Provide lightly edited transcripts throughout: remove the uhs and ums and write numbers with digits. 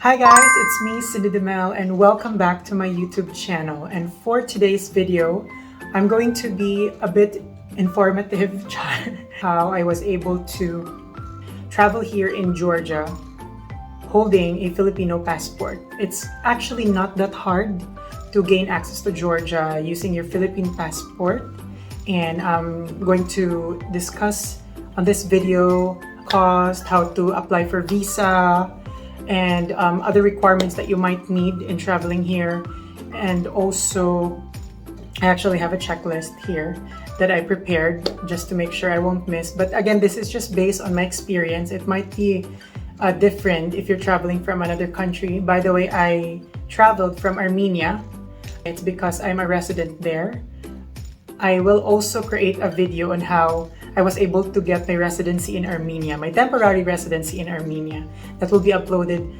Hi guys, it's me, Cindy Demel, and welcome back to my YouTube channel. And for today's video, I'm going to be a bit informative how I was able to travel here in Georgia holding a Filipino passport. It's actually not that hard to gain access to Georgia using your Philippine passport. And I'm going to discuss on this video cost, how to apply for visa, and other requirements that you might need in traveling here. And also, I actually have a checklist here that I prepared just to make sure I won't miss. But again, this is just based on my experience. It might be different if you're traveling from another country. By the way, I traveled from Armenia. It's because I'm a resident there. I will also create a video on how I was able to get my residency in Armenia, my temporary residency in Armenia. That will be uploaded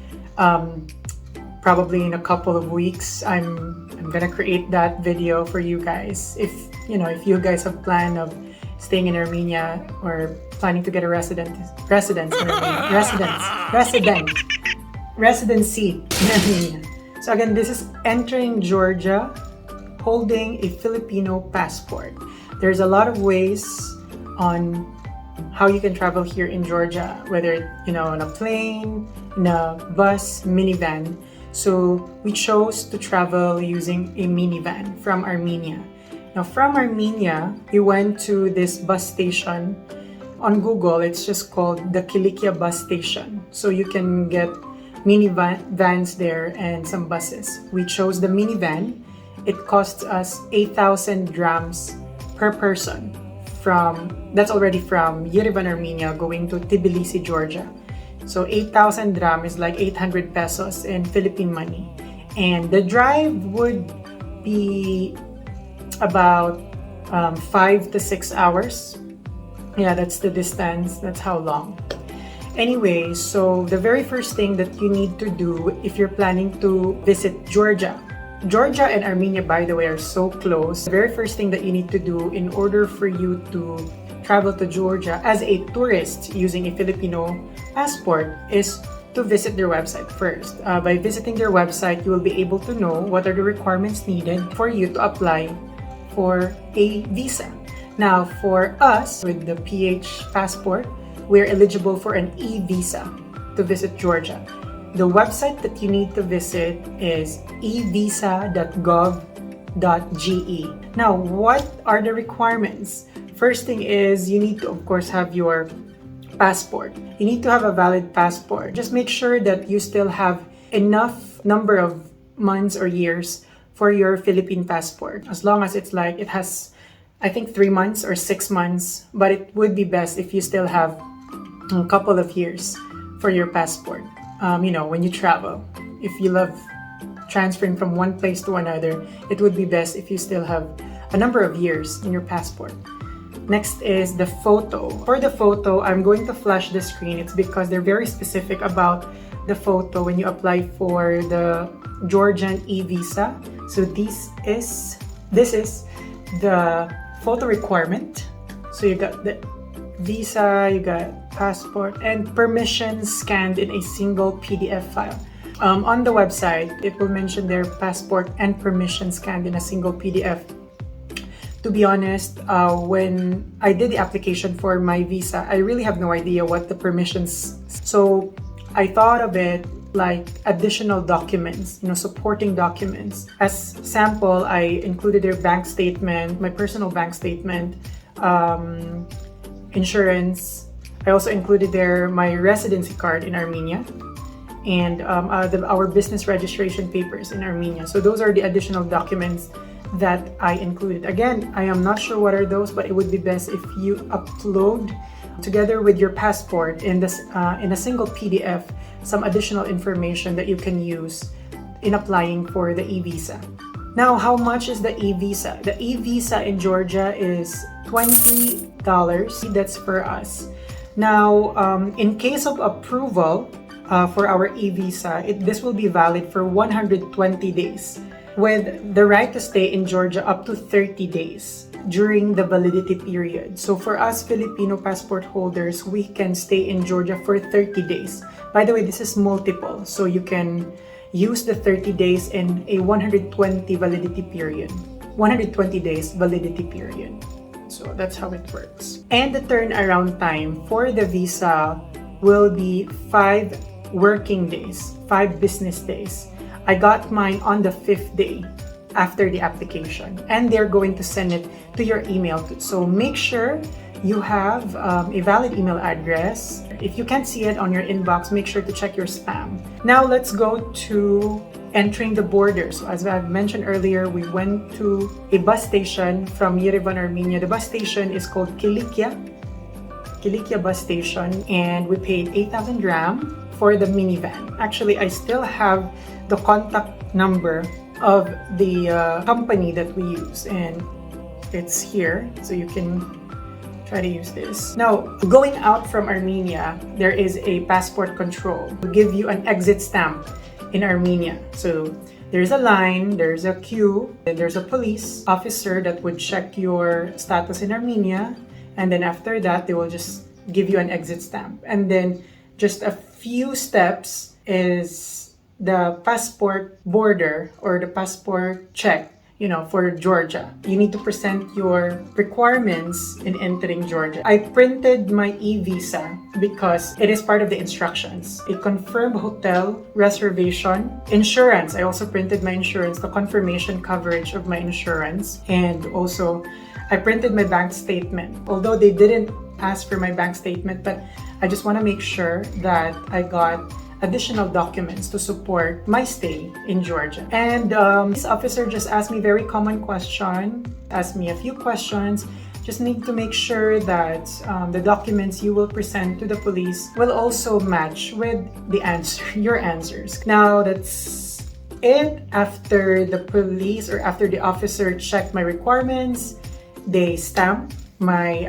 probably in a couple of weeks. I'm gonna create that video for you guys. If you guys have plan of staying in Armenia or planning to get a residency in Armenia. So again, this is entering Georgia holding a Filipino passport. There's a lot of ways on how you can travel here in Georgia, whether on a plane, in a bus, minivan. So we chose to travel using a minivan from Armenia. Now from Armenia, we went to this bus station. On Google, it's just called the Kilikia bus station. So you can get minivans there and some buses. We chose the minivan. It costs us 8,000 drams per person. That's already from Yerevan, Armenia, going to Tbilisi, Georgia. So 8,000 dram is like 800 pesos in Philippine money. And the drive would be about 5 to 6 hours. Yeah, that's the distance. That's how long. Anyway, so the very first thing that you need to do if you're planning to visit Georgia and Armenia, by the way, are so close. The very first thing that you need to do in order for you to travel to Georgia as a tourist using a Filipino passport is to visit their website first. By visiting their website, you will be able to know what are the requirements needed for you to apply for a visa. Now, for us with the PH passport, we're eligible for an e-visa to visit Georgia. The website that you need to visit is evisa.gov.ge. Now, what are the requirements? First thing is you need to, of course, have your passport. You need to have a valid passport. Just make sure that you still have enough number of months or years for your Philippine passport. As long as it has, I think 3 months or 6 months, but it would be best if you still have a couple of years for your passport. When you travel, if you love transferring from one place to another, it would be best if you still have a number of years in your passport. Next is the photo. For the photo, I'm going to flash the screen. It's because they're very specific about the photo when you apply for the Georgian e-visa. So this is the photo requirement. So you got the visa, you got passport, and permissions scanned in a single PDF file. On the website, it will mention their passport and permission scanned in a single PDF. To be honest, when I did the application for my visa, I really have no idea what the permissions. So I thought of it like additional documents, supporting documents. As sample, I included their bank statement, my personal bank statement, insurance. I also included there my residency card in Armenia and our business registration papers in Armenia. So those are the additional documents that I included. Again, I am not sure what are those, but it would be best if you upload together with your passport in a single PDF some additional information that you can use in applying for the e-visa. Now, how much is the e-visa? The e-visa in Georgia is $20. That's for us. Now, in case of approval for our e-visa, this will be valid for 120 days with the right to stay in Georgia up to 30 days during the validity period. So for us Filipino passport holders, we can stay in Georgia for 30 days. By the way, this is multiple, so you can use the 30 days in a 120 validity period. 120 days validity period. So that's how it works. And the turnaround time for the visa will be 5 working days, 5 business days. I got mine on the 5th day after the application, and they're going to send it to your email. So make sure you have a valid email address. If you can't see it on your inbox, make sure to check your spam. Now let's go to entering the border. So as I've mentioned earlier, we went to a bus station from Yerevan, Armenia. The bus station is called Kilikia bus station, and we paid 8,000 dram for the minivan. Actually, I still have the contact number of the company that we use, and it's here, so you can try to use this. Now, going out from Armenia, there is a passport control to give you an exit stamp in Armenia. So there's a line, there's a queue, and there's a police officer that would check your status in Armenia, and then after that, they will just give you an exit stamp. And then just a few steps is the passport border or the passport check, for Georgia. You need to present your requirements in entering Georgia. I printed my e-visa because it is part of the instructions. A confirmed hotel reservation, insurance. I also printed my insurance, the confirmation coverage of my insurance, and also I printed my bank statement. Although they didn't ask for my bank statement, but I just want to make sure that I got additional documents to support my stay in Georgia. And this officer just asked me a very common question, asked me a few questions. Just need to make sure that the documents you will present to the police will also match with your answers. Now that's it. After the police or after the officer checked my requirements, they stamped my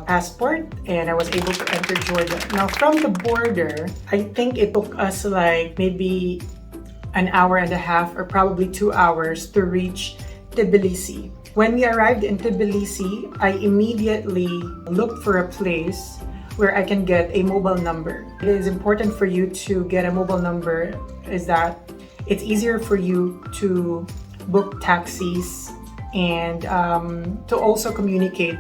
passport, and I was able to enter Georgia. Now from the border, I think it took us like maybe an hour and a half or probably 2 hours to reach Tbilisi. When we arrived in Tbilisi, I immediately looked for a place where I can get a mobile number. It is important for you to get a mobile number, is that it's easier for you to book taxis and to also communicate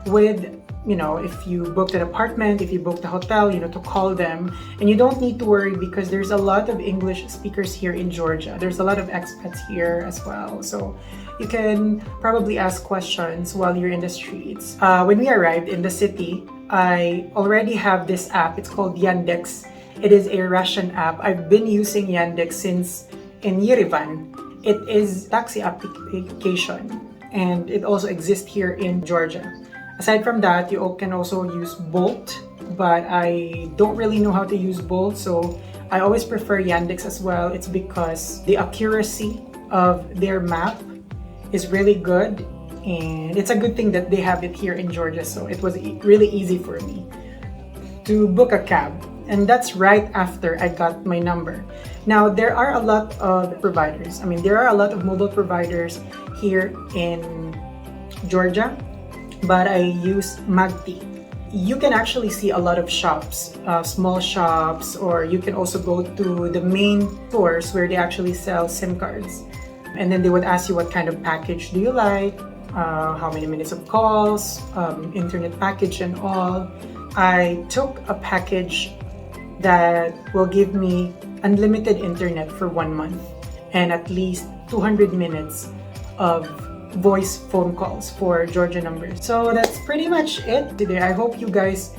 with, if you booked an apartment, if you booked a hotel, to call them. And you don't need to worry because there's a lot of English speakers here in Georgia. There's a lot of expats here as well. So you can probably ask questions while you're in the streets. When we arrived in the city, I already have this app. It's called Yandex. It is a Russian app. I've been using Yandex since in Yerevan. It is a taxi application, and it also exists here in Georgia. Aside from that, you can also use Bolt, but I don't really know how to use Bolt, so I always prefer Yandex as well. It's because the accuracy of their map is really good, and it's a good thing that they have it here in Georgia, so it was really easy for me to book a cab. And that's right after I got my number. Now, there are a lot of providers. There are a lot of mobile providers here in Georgia, but I use Magti. You can actually see a lot of shops, small shops, or you can also go to the main stores where they actually sell SIM cards. And then they would ask you what kind of package do you like, how many minutes of calls, internet package and all. I took a package that will give me unlimited internet for 1 month and at least 200 minutes of voice phone calls for Georgia numbers. So that's pretty much it today. I hope you guys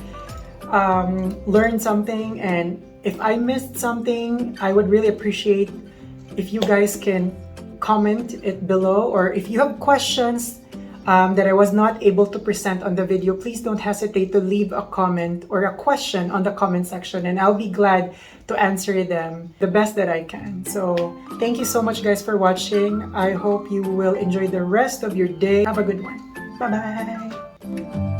learned something, and if I missed something, I would really appreciate if you guys can comment it below, or if you have questions that I was not able to present on the video, please don't hesitate to leave a comment or a question on the comment section, and I'll be glad to answer them the best that I can. So thank you so much guys for watching. I hope you will enjoy the rest of your day. Have a good one. Bye bye.